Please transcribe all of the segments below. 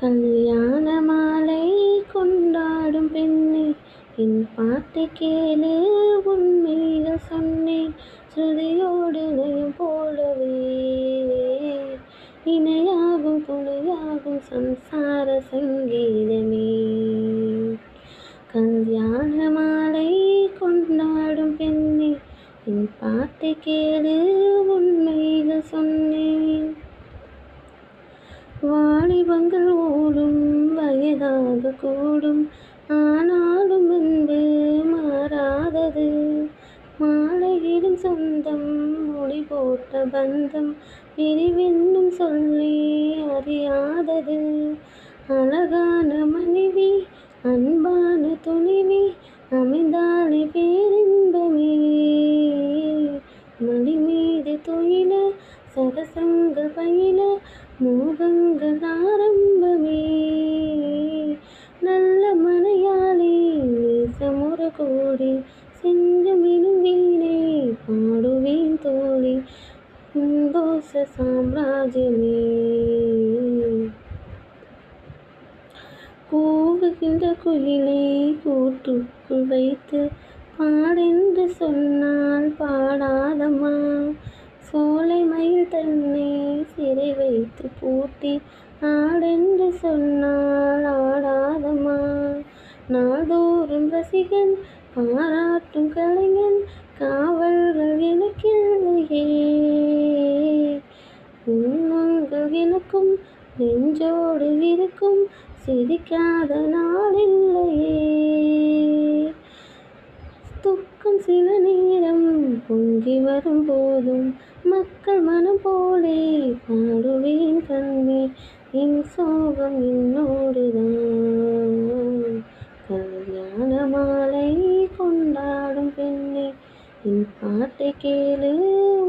கல்யாண மாலை கொண்டாடும் பெண்ணே, என் பாட்டை கேளு, உண்மைகள் சொன்னேன் ஸ்ருதியோடு லயம் போலவே. இணையாகும் துணையாகும் சம்சார சங்கீதமே. கல்யாண மாலை கொண்டாடும் பெண்ணே, என் பாட்டை கேளு, உண்மைகள் சொன்னேன். வாலிபங்கள் ஓடும் வயதாக கூடும், ஆனாலும் அன்பு மாறாதது. மாலையிடும் சொந்தம் மொழி போட்ட பந்தம், பிரிவென்னும் சொல்லி அறியாதது. அழகான மனைவி அன்பான துணைவி அமைந்தாலே பேரின்பமே. மடி மீது துயில சரசங்கள் பயில மோகங்கள் ஆரம்பமே. நல்ல மலையாளி நேசமொரு கோடி, செஞ்சமினும் வீணை பாடுவேன் தோழி, சந்தோஷ சாம்ராஜ்யமே. கூவுகின்ற குயிலை கூட்டுக்குள் வைத்து பாடென்று சொன்னால் பாடாதம்மா. சோலை மயில் தன்னை சிறை வைத்து பூட்டி ஆடென்று சொன்னால் ஆடாதம்மா. நாள்தோறும் ரசிகன் பாராட்டும் கலைஞன், காவல்கள் எனக்கில்லையே. உங்கள் எனக்கும் நெஞ்சோடு இருக்கும், சிரிக்காத நாளில்லையே. துக்கம் சில நேரம் பொங்கி வரும் போதும், மக்கள் மனம் போலே பாடுவேன் கண்ணீர், என் சோகம் என்னோடுதான். கல்யாண மாலை கொண்டாடும் பெண்ணே, என் பாட்டை கேளு,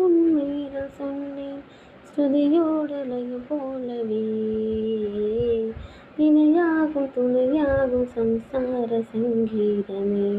உண்மைகள் சொன்னேன் ஸ்ருதியோடு லயம் போலவே. இணையாகும் துணையாகும் சம்சார சங்கீதமே.